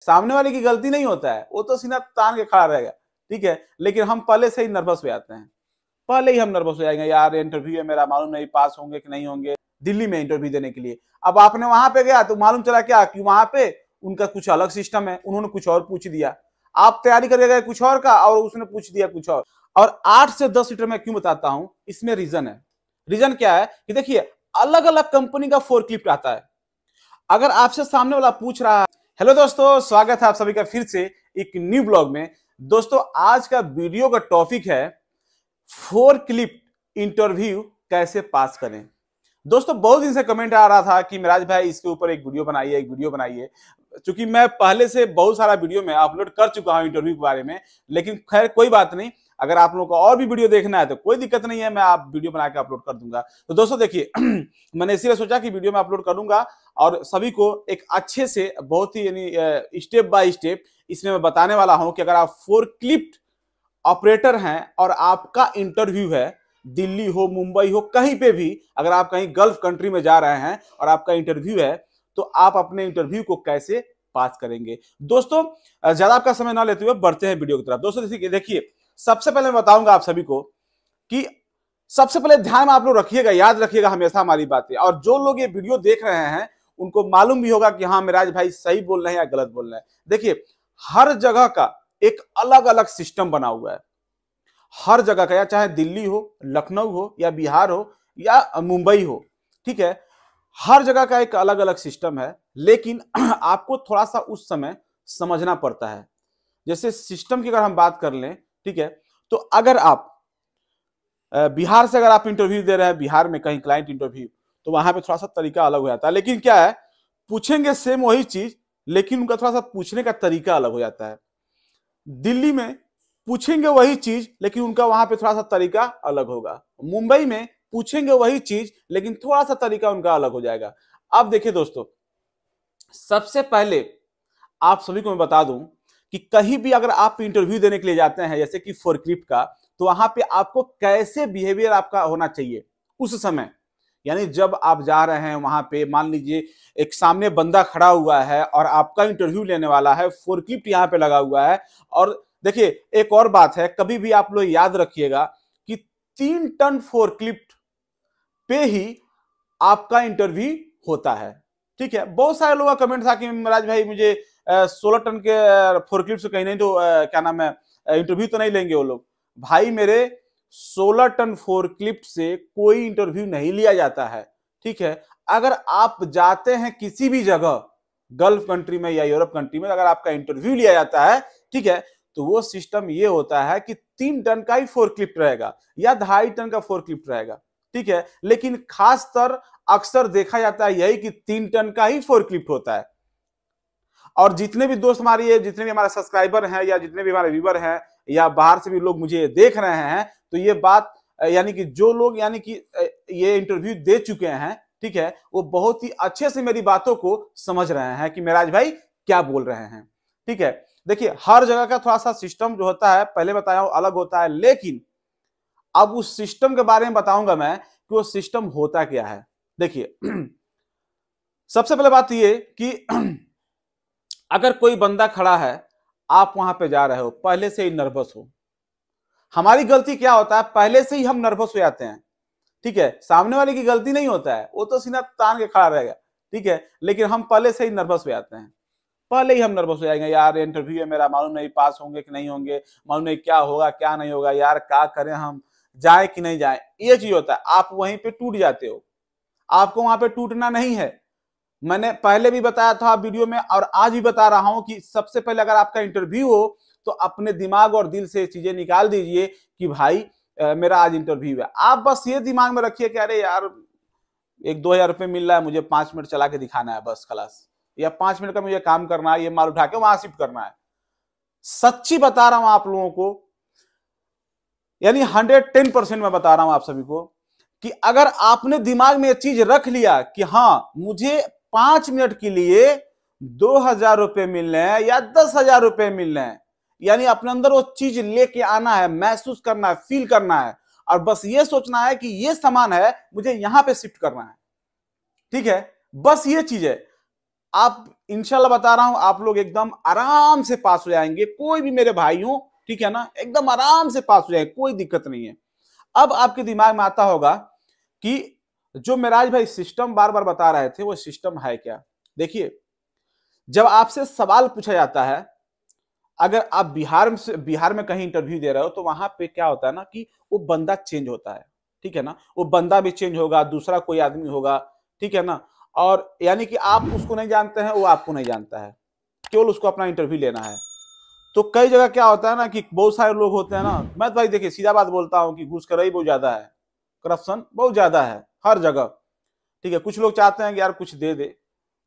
सामने वाले की गलती नहीं होता है, वो तो सीना तान के खड़ा रहेगा, ठीक है। लेकिन हम पहले से ही नर्वस हो जाते हैं, पहले ही हम नर्वस हो जाएंगे, यार इंटरव्यू है मेरा, मालूम नहीं पास होंगे कि नहीं होंगे, दिल्ली में इंटरव्यू देने के लिए। अब आपने वहां पे गया तो मालूम चला क्या कि वहां पे उनका कुछ अलग सिस्टम है, उन्होंने कुछ और पूछ दिया, आप तैयारी करके गए कुछ और का और उसने पूछ दिया कुछ और 8 से 10 लीटर मैं क्यों बताता हूं, इसमें रीजन है। रीजन क्या है कि देखिए, अलग अलग कंपनी का फोर्कलिफ्ट आता है। अगर आपसे सामने वाला पूछ रहा है, हेलो दोस्तों, स्वागत है आप सभी का फिर से एक न्यू ब्लॉग में। दोस्तों, आज का वीडियो का टॉपिक है फोर्कलिफ्ट इंटरव्यू कैसे पास करें। दोस्तों, बहुत दिन से कमेंट आ रहा था कि मिराज भाई इसके ऊपर एक वीडियो बनाइए, एक वीडियो बनाइए। चूंकि मैं पहले से बहुत सारा वीडियो में अपलोड कर चुका हूं इंटरव्यू के बारे में, लेकिन खैर कोई बात नहीं, अगर आप लोगों को और भी वीडियो देखना है तो कोई दिक्कत नहीं है, मैं आप वीडियो बना के अपलोड कर दूंगा। तो दोस्तों देखिए, मैंने इसीलिए सोचा कि वीडियो में अपलोड करूंगा और सभी को एक अच्छे से, बहुत ही यानी स्टेप बाय स्टेप इसमें मैं बताने वाला हूं कि अगर आप फोर्कलिफ्ट ऑपरेटर हैं और आपका इंटरव्यू है, दिल्ली हो, मुंबई हो, कहीं पे भी, अगर आप कहीं गल्फ कंट्री में जा रहे हैं और आपका इंटरव्यू है, तो आप अपने इंटरव्यू को कैसे पास करेंगे। दोस्तों, ज्यादा आपका समय ना लेते हुए बढ़ते हैं वीडियो की तरफ। दोस्तों देखिए, सबसे पहले मैं बताऊंगा आप सभी को कि सबसे पहले ध्यान में आप लोग रखिएगा, याद रखिएगा हमेशा हमारी बातें, और जो लोग ये वीडियो देख रहे हैं उनको मालूम भी होगा कि हाँ मिराज भाई सही बोल रहे हैं या गलत बोल रहे हैं। देखिए, हर जगह का एक अलग अलग सिस्टम बना हुआ है, हर जगह का, या चाहे दिल्ली हो, लखनऊ हो, या बिहार हो, या मुंबई हो, ठीक है। हर जगह का एक अलग अलग सिस्टम है, लेकिन आपको थोड़ा सा उस समय समझना पड़ता है। जैसे सिस्टम की अगर हम बात कर लें, ठीक है, तो अगर आप बिहार से अगर आप इंटरव्यू दे रहे हैं, बिहार में कहीं क्लाइंट इंटरव्यू, तो वहां पे थोड़ा सा तरीका अलग हो जाता है। लेकिन क्या है, पूछेंगे सेम वही चीज, लेकिन उनका थोड़ा सा पूछने का तरीका अलग हो जाता है। दिल्ली में पूछेंगे वही चीज, लेकिन उनका वहां पे थोड़ा सा तरीका अलग होगा। मुंबई में पूछेंगे वही चीज, लेकिन थोड़ा सा तरीका उनका अलग हो जाएगा। अब देखिए दोस्तों, सबसे पहले आप सभी को मैं बता दूं कि कहीं भी अगर आप इंटरव्यू देने के लिए जाते हैं, जैसे कि फोर्कलिफ्ट का, तो वहां पे आपको कैसे बिहेवियर आपका होना चाहिए उस समय। यानी जब आप जा रहे हैं वहां पे, मान लीजिए एक सामने बंदा खड़ा हुआ है और आपका इंटरव्यू लेने वाला है, फोर्कलिफ्ट यहाँ पे लगा हुआ है। और देखिए, एक और बात है, कभी भी आप लोग याद रखिएगा कि 3 टन फोर्कलिफ्ट पे ही आपका इंटरव्यू होता है, ठीक है। बहुत सारे लोगों का कमेंट था कि महाराज भाई मुझे 16 टन के फोर्कलिफ्ट से कहीं नहीं, तो क्या नाम है, इंटरव्यू तो नहीं लेंगे वो लोग। भाई मेरे, 16 टन फोर्कलिफ्ट से कोई इंटरव्यू नहीं लिया जाता है, ठीक है। अगर आप जाते हैं किसी भी जगह, गल्फ कंट्री में या यूरोप कंट्री में, अगर आपका इंटरव्यू लिया जाता है, ठीक है, तो वो सिस्टम ये होता है कि 3 टन का ही फोर्कलिफ्ट रहेगा या 2.5 टन का फोर्कलिफ्ट रहेगा, ठीक है। लेकिन खासतर अक्सर देखा जाता है यही कि 3 टन का ही फोर्कलिफ्ट होता है। और जितने भी दोस्त हमारे, जितने भी हमारे सब्सक्राइबर हैं या जितने भी हमारे व्यूवर हैं या बाहर से भी लोग मुझे देख रहे हैं, तो ये बात यानी कि जो लोग यानी कि ये इंटरव्यू दे चुके हैं, ठीक है, वो बहुत ही अच्छे से मेरी बातों को समझ रहे हैं कि मेराज भाई क्या बोल रहे हैं, ठीक है। देखिए, हर जगह का थोड़ा सा सिस्टम जो होता है, पहले बताया हूं, अलग होता है। लेकिन अब उस सिस्टम के बारे में बताऊंगा मैं कि वो सिस्टम होता क्या है। देखिए, सबसे पहले बात ये कि अगर कोई बंदा खड़ा है, आप वहां पे जा रहे हो, पहले से ही नर्वस हो। हमारी गलती क्या होता है, पहले से ही हम नर्वस हो जाते हैं, ठीक है। सामने वाले की गलती नहीं होता है, वो तो सीना तान के खड़ा रहेगा, ठीक है। लेकिन हम पहले से ही नर्वस हो जाते हैं, पहले ही हम नर्वस हो जाएंगे, यार इंटरव्यू है मेरा, मालूम नहीं पास होंगे कि नहीं होंगे, मालूम नहीं क्या होगा क्या नहीं होगा, यार क्या करें, हम जाए कि नहीं जाए, ये चीज होता है। आप वहीं पे टूट जाते हो, आपको वहां पे टूटना नहीं है। मैंने पहले भी बताया था वीडियो में और आज भी बता रहा हूं कि सबसे पहले अगर आपका इंटरव्यू हो, तो अपने दिमाग और दिल से चीजें निकाल दीजिए कि भाई मेरा आज इंटरव्यू है। आप बस ये दिमाग में रखिए कि अरे यार 1-2 हजार रुपये मिल रहा है, मुझे 5 मिनट चला के दिखाना है बस, खलास, या 5 मिनट का मुझे काम करना है, ये माल उठा के वहां शिफ्ट करना है। सच्ची बता रहा हूं आप लोगों को, यानी 110% मैं बता रहा हूं आप सभी को कि अगर आपने दिमाग में ये चीज रख लिया कि हाँ मुझे 5 मिनट के लिए 2 हजार रुपये मिल रहे हैं या 10 हजार रुपये मिल रहे हैं, यानी अपने अंदर वो चीज लेके आना है, महसूस करना है, फील करना है, और बस ये सोचना है कि ये सामान है, मुझे यहां पे शिफ्ट करना है, ठीक है। बस ये चीज है। आप इंशाल्लाह बता रहा हूं, आप लोग एकदम आराम से पास हो जाएंगे। कोई भी मेरे भाई हो, ठीक है ना, एकदम आराम से पास हो जाएंगे, कोई दिक्कत नहीं है। अब आपके दिमाग में आता होगा कि जो मेराज भाई सिस्टम बार बार बता रहे थे वो सिस्टम है क्या। देखिए, जब आपसे सवाल पूछा जाता है, अगर आप बिहार में कहीं इंटरव्यू दे रहे हो तो वहां पे क्या होता है ना कि वो बंदा चेंज होता है, ठीक है ना, वो बंदा भी चेंज होगा, दूसरा कोई आदमी होगा, ठीक है ना, और यानी कि आप उसको नहीं जानते हैं, वो आपको नहीं जानता है, केवल उसको अपना इंटरव्यू लेना है। तो कई जगह क्या होता है ना कि बहुत सारे लोग होते हैं ना, मैं तो भाई देखिए सीधा बात बोलता हूँ कि घूसखोरी बहुत ज्यादा है, करप्शन बहुत ज्यादा है हर जगह, ठीक है। कुछ लोग चाहते हैं कि यार कुछ दे दे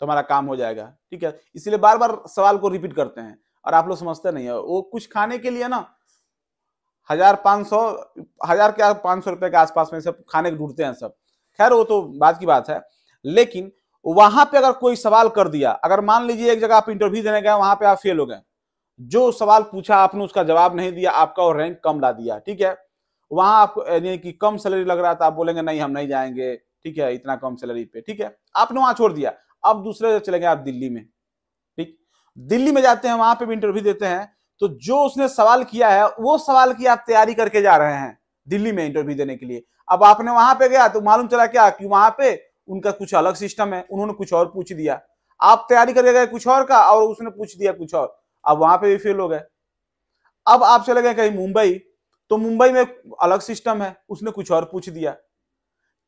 तो हमारा काम हो जाएगा, ठीक है, इसलिए बार बार सवाल को रिपीट करते हैं और आप लोग समझते नहीं है। वो कुछ खाने के लिए ना 1,500, 1,000 क्या 500 रुपए के आसपास में सब खाने के ढूंढते हैं सब। खैर वो तो बात की बात है, लेकिन वहां पे अगर कोई सवाल कर दिया, अगर मान लीजिए एक जगह आप इंटरव्यू देने गए, वहां पे आप फेल हो गए, जो सवाल पूछा आपने उसका जवाब नहीं दिया, आपका और रैंक कम ला दिया, ठीक है, वहां आपको यानी कि कम सैलरी लग रहा था, आप बोलेंगे नहीं हम नहीं जाएंगे, ठीक है, इतना कम सैलरी पे, ठीक है, आपने वहां छोड़ दिया। अब दूसरे चले गए आप दिल्ली में, ठीक, दिल्ली में जाते हैं, वहां पे भी इंटरव्यू देते हैं, तो जो उसने सवाल किया है वो सवाल की आप तैयारी करके जा रहे हैं दिल्ली में इंटरव्यू देने के लिए। अब आपने वहां पे गया तो मालूम चला क्या कि वहां पे उनका कुछ अलग सिस्टम है, उन्होंने कुछ और पूछ दिया, आप तैयारी करके गए कुछ और का और उसने पूछ दिया कुछ और, अब वहां पे भी फेल हो गए। अब आप चले गए कहीं मुंबई, तो मुंबई में अलग सिस्टम है, उसने कुछ और पूछ दिया।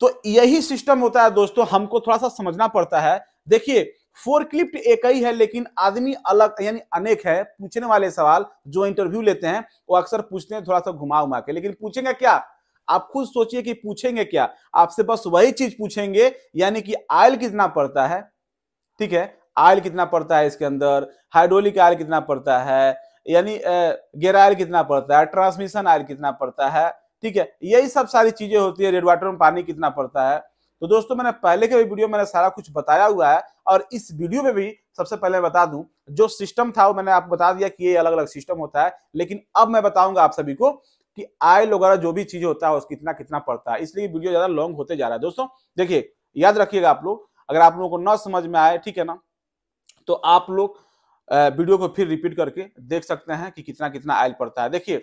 तो यही सिस्टम होता है दोस्तों, हमको थोड़ा सा समझना पड़ता है। देखिए, फोरक्लिफ्ट एक ही है लेकिन आदमी अलग यानी अनेक है। पूछने वाले सवाल जो इंटरव्यू लेते हैं वो अक्सर पूछते हैं थोड़ा सा घुमा उमा के, लेकिन पूछेंगे क्या, आप खुद सोचिए कि पूछेंगे क्या। आपसे बस वही चीज पूछेंगे, यानी कि आयल कितना पड़ता है, ठीक है, आयल कितना पड़ता है इसके अंदर, हाइड्रोलिक आयल कितना पड़ता है, यानी गियर आयल कितना पड़ता है, ट्रांसमिशन आयल कितना पड़ता है, ठीक है, यही सब सारी चीजें होती है। रेड वाटर में पानी कितना पड़ता है। तो दोस्तों मैंने पहले के वीडियो में सारा कुछ बताया हुआ है, और इस वीडियो में भी सबसे पहले बता दूं, जो सिस्टम था वो मैंने आपको बता दिया कि ये अलग अलग सिस्टम होता है, लेकिन अब मैं बताऊंगा आप सभी को कि आयल वगैरह जो भी चीज होता है उसकी कितना कितना पड़ता है, इसलिए वीडियो ज्यादा लॉन्ग होते जा रहा है। दोस्तों देखिए, याद रखिएगा आप लोग, अगर आप लोगों को न समझ में आए, ठीक है ना, तो आप लोग वीडियो को फिर रिपीट करके देख सकते हैं कि कितना कितना आयल पड़ता है। देखिए,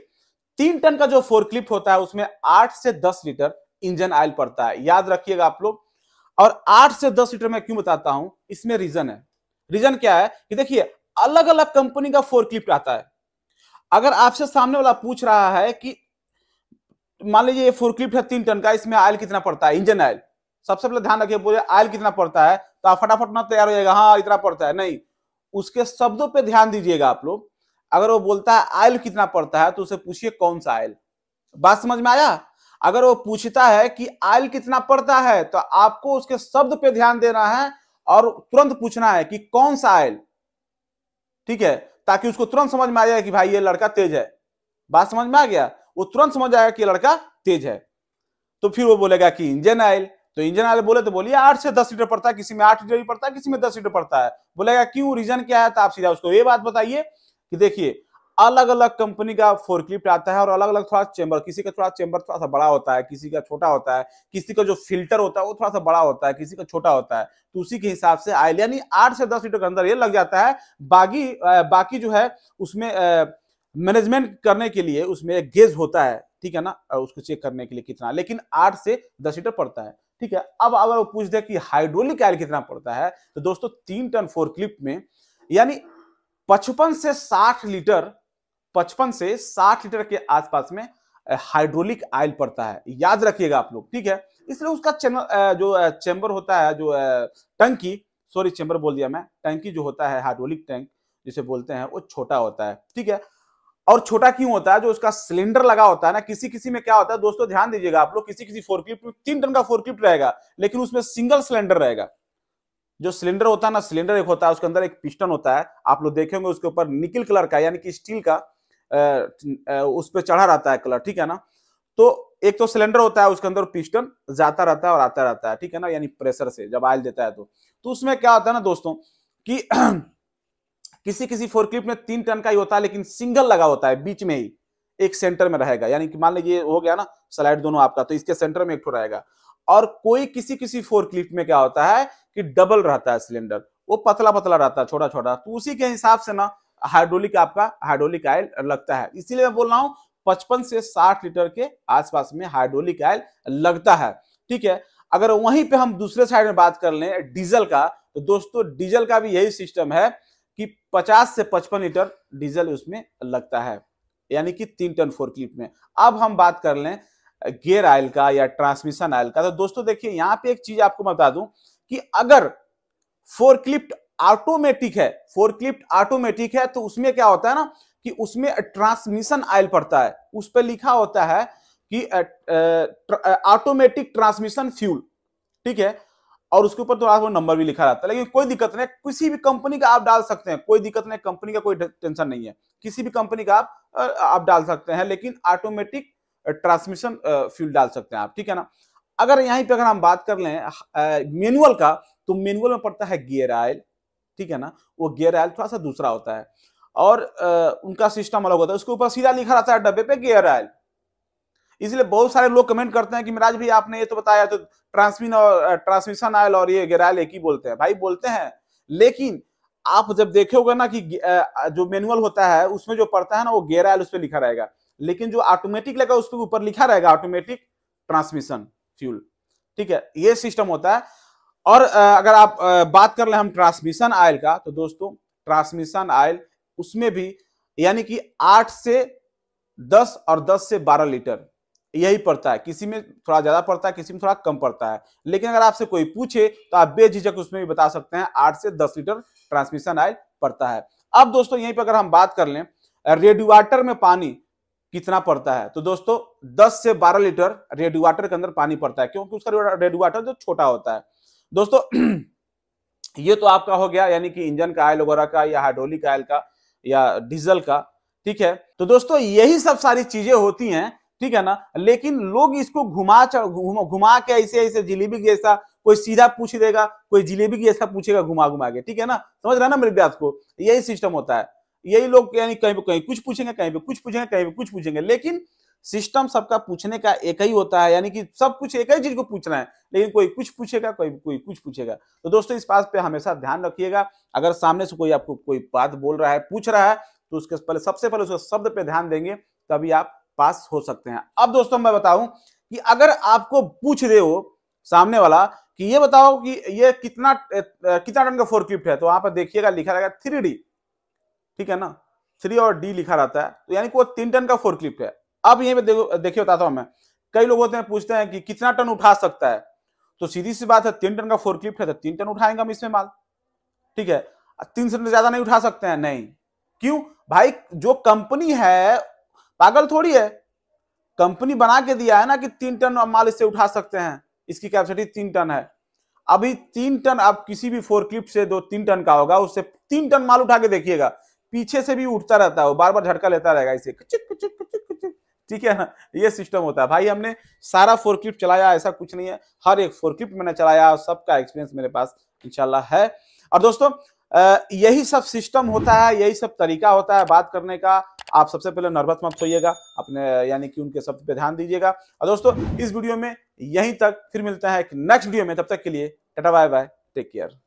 3 टन का जो फोरक्लिफ्ट होता है उसमें 8 से 10 लीटर इंजन ऑयल पड़ता है, याद रखिएगा आप लोग। और 8 से 10 लीटर मैं क्यों बताता हूं, इसमें रीजन है। रीजन क्या है कि देखिए, अलग अलग कंपनी का फोरक्लिफ्ट आता है। अगर आपसे सामने वाला पूछ रहा है कि मान लीजिए ये फोरक्लिफ्ट है 3 टन का, इसमें ऑयल कितना पड़ता है, इंजन ऑयल, सबसे पहले ध्यान रखिए, बोले ऑयल कितना पड़ता है, तो आप फटाफट ना तैयार हो जाएगा हाँ इतना पड़ता है, नहीं, उसके शब्दों पे ध्यान दीजिएगा आप लोग। अगर वो बोलता है ऑयल कितना पड़ता है तो उसे पूछिए कौन सा ऑयल। बात समझ में आया। अगर वो पूछता है कि ऑयल कितना पड़ता है तो आपको उसके शब्द पे ध्यान देना है और तुरंत पूछना है कि कौन सा ऑयल, ठीक है, ताकि उसको तुरंत समझ में आ जाए कि भाई ये लड़का तेज है। बात समझ में आ गया, वो तुरंत समझ आएगा कि लड़का तेज है। तो फिर वो बोलेगा कि इंजन ऑयल, तो इंजन ऑयल बोले तो बोलिए 8 से 10 लीटर पड़ता है, किसी में 8 लीटर भी पड़ता है, किसी में 10 लीटर पड़ता है। बोलेगा क्यों, रीजन क्या है, तो आप सीधा उसको ये बात बताइए कि देखिए, अलग अलग कंपनी का फोरक्लिफ्ट आता है और अलग अलग थोड़ा चेंबर, किसी का थोड़ा चेंबर थोड़ा सा बड़ा होता है, किसी का छोटा होता है, किसी का जो फिल्टर होता है वो थोड़ा सा बड़ा होता है, किसी का छोटा होता है, तो उसी के हिसाब से आयल यानी 8 से 10 लीटर के अंदर ये लग जाता है। बाकी जो है उसमें मैनेजमेंट करने के लिए उसमें एक गेज होता है, ठीक है ना, उसको चेक करने के लिए कितना, लेकिन 8 से 10 लीटर पड़ता है, ठीक है। अब अगर वो पूछ दे कि हाइड्रोलिक ऑयल कितना पड़ता है, तो दोस्तों 3 टन फोरक्लिफ्ट में यानी 55 से 60 लीटर, 55 से 60 लीटर के आसपास में हाइड्रोलिक ऑयल पड़ता है, याद रखिएगा आप लोग, ठीक है। इसलिए उसका जो चेंबर होता है, जो टंकी, सॉरी चेंबर बोल दिया मैं, टंकी जो होता है हाइड्रोलिक टैंक जिसे बोलते हैं, वो छोटा होता है, ठीक है। और छोटा क्यों होता है, जो उसका सिलेंडर लगा होता है ना, किसी किसी में क्या होता है दोस्तों, ध्यान दीजिएगा आप लोग, किसी किसी फोरक्लिफ्ट में 3 टन का फोरक्लिफ्ट रहेगा लेकिन उसमें सिंगल सिलेंडर रहेगा। जो सिलेंडर होता है ना, सिलेंडर एक होता है, उसके अंदर एक पिस्टन होता है, आप लोग देखेंगे उसके ऊपर निकिल कलर का यानी कि स्टील का उस पर चढ़ा रहता है कलर, ठीक है ना। तो एक तो सिलेंडर होता है, उसके अंदर पिस्टन जाता रहता है और आता रहता है, ठीक है ना, यानी प्रेशर से जब ऑयल देता है तो उसमें क्या होता है ना दोस्तों कि किसी किसी फोरक्लिफ्ट में 3 टन का ही होता है लेकिन सिंगल लगा होता है, बीच में ही एक सेंटर में रहेगा, यानी कि मान लीजिए हो गया ना स्लाइड दोनों आपका, तो इसके सेंटर में एक ठो रहेगा। और कोई किसी किसी फोरक्लिफ्ट में क्या होता है कि डबल रहता है सिलेंडर, वो पतला पतला रहता है, छोटा छोटा, तो उसी के हिसाब से ना हाइड्रोलिक आयल लगता है। इसीलिए मैं बोल रहा हूँ 55 से 60 लीटर के आसपास में हाइड्रोलिक आयल लगता है। ठीक है, अगर वहीं पे हम दूसरे साइड में बात कर लें डीजल का, तो दोस्तों डीजल का भी यही सिस्टम है कि 50 से 55 लीटर डीजल उसमें लगता है, यानी कि 3 टन फोर्कलिफ्ट में। अब हम बात कर लें गियर ऑयल का या ट्रांसमिशन ऑयल का, तो दोस्तों देखिए यहाँ पे एक चीज आपको बता दूं कि अगर फोर्कलिफ्ट ऑटोमेटिक है तो उसमें क्या होता है ना कि उसमें ट्रांसमिशन ऑयल पड़ता है, उस पर लिखा होता है कि ऑटोमेटिक ट्रांसमिशन फ्यूल। ठीक है, और उसके ऊपर तो आपको नंबर भी लिखा रहता है, लेकिन कोई दिक्कत नहीं, किसी भी कंपनी का आप डाल सकते हैं, कोई दिक्कत नहीं, कंपनी का कोई टेंशन नहीं है, किसी भी कंपनी का आप डाल सकते हैं, लेकिन ऑटोमेटिक ट्रांसमिशन फ्यूल डाल सकते हैं आप। ठीक है ना। अगर यहीं पे अगर हम बात कर लें मैनुअल का, तो मैनुअल में पड़ता है गियर ऑयल। ठीक है ना, वो गियर ऑयल थोड़ा सा दूसरा होता है और उनका सिस्टम अलग होता है, उसके ऊपर सीधा लिखा रहता है डब्बे पे गियर ऑयल। इसलिए बहुत सारे लोग कमेंट करते हैं कि मिराज भाई आपने ये तो बताया, तो ट्रांसमिशन ऑयल और ये गियर ऑयल एक ही बोलते हैं। भाई बोलते हैं, लेकिन आप जब देखे होगा ना कि जो मैनुअल होता है उसमें जो पड़ता है ना वो गियर ऑयल उस पर लिखा रहेगा, लेकिन जो ऑटोमेटिक लगा उस पर ऊपर लिखा रहेगा ऑटोमेटिक ट्रांसमिशन फ्यूल। ठीक है, ये सिस्टम होता है। और अगर आप बात कर ले हम ट्रांसमिशन ऑयल का, तो दोस्तों ट्रांसमिशन ऑयल उसमें भी यानी कि 8 से 10 और 10 से 12 लीटर यही पड़ता है, किसी में थोड़ा ज्यादा पड़ता है, किसी में थोड़ा कम पड़ता है। लेकिन अगर आपसे कोई पूछे तो आप बेझिझक उसमें भी बता सकते हैं 8 से 10 लीटर ट्रांसमिशन ऑयल पड़ता है। अब दोस्तों यहीं पर अगर हम बात कर लें रेडिएटर में पानी कितना पड़ता है, तो दोस्तों 10 से 12 लीटर रेडिएटर के अंदर पानी पड़ता है, क्योंकि उसका रेडिएटर जो छोटा होता है। दोस्तों ये तो आपका हो गया यानी कि इंजन का ऑयल वगैरह का या हाइड्रोलिक ऑयल का या डीजल का। ठीक है, तो दोस्तों यही सब सारी चीजें होती हैं। ठीक है ना, लेकिन लोग इसको घुमा के ऐसे जिलेबी जैसा, कोई सीधा पूछ देगा, कोई जिलेबी जैसा पूछेगा घुमा घुमा के। ठीक है ना, समझ रहा है ना मेरी बात को, यही सिस्टम होता है। यही लोग यानी कहीं पे कहीं कुछ पूछेंगे, कहीं पे कुछ पूछेंगे, कहीं पे कुछ पूछेंगे, लेकिन सिस्टम सबका पूछने का एक ही होता है, यानी कि सब कुछ एक ही चीज को पूछना है, लेकिन कोई कुछ पूछेगा, कोई कुछ पूछेगा। तो दोस्तों इस बात पे हमेशा ध्यान रखिएगा, अगर सामने से कोई आपको कोई बात बोल रहा है, पूछ रहा है, तो उसके पहले सबसे पहले उसके शब्द पे ध्यान देंगे, तभी आप पास हो सकते हैं। अब दोस्तों मैं बताऊं कि अगर आपको पूछ रहे हो सामने वाला कि ये बताओ कि ये कितना टन का फोर्कलिफ्ट है, तो वहां पर देखिएगा लिखा रहेगा 3D। ठीक है ना, 3 और D लिखा रहता है, तो यानी कि वो 3 टन का फोर्कलिफ्ट है। अब यहीं पे देखिए बताता हूं मैं, कई लोग होते हैं पूछते हैं कि कितना टन उठा सकता है, तो सीधी सी बात है 3 टन का फोर्कलिफ्ट है तो 3 टन उठाएंगे हम इसमें माल। ठीक है, 3 से ज्यादा नहीं उठा सकते हैं, नहीं। क्यों भाई, जो कंपनी है पागल थोड़ी है, कंपनी बना के दिया है ना कि 3 टन माल इससे उठा सकते हैं, इसकी कैपेसिटी 3 टन है। अभी 3 टन आप किसी भी फोर्कलिफ्ट से 2-3 टन का होगा, उससे 3 टन माल उठा के देखिएगा, पीछे से भी उठता रहता है, वो बार बार झटका लेता रहेगा इसे, ठीक है ना, ये सिस्टम होता है। भाई हमने सारा फोर्कलिफ्ट चलाया, ऐसा कुछ नहीं है, हर एक फोर्कलिफ्ट मैंने चलाया, सबका एक्सपीरियंस मेरे पास इंशाल्लाह है। और दोस्तों यही सब सिस्टम होता है, यही सब तरीका होता है बात करने का। आप सबसे पहले नर्वस मत होइएगा, अपने यानी कि उनके शब्द पे ध्यान दीजिएगा। और दोस्तों इस वीडियो में यहीं तक, फिर मिलते हैं एक नेक्स्ट वीडियो में, तब तक के लिए टाटा बाय बाय, टेक केयर।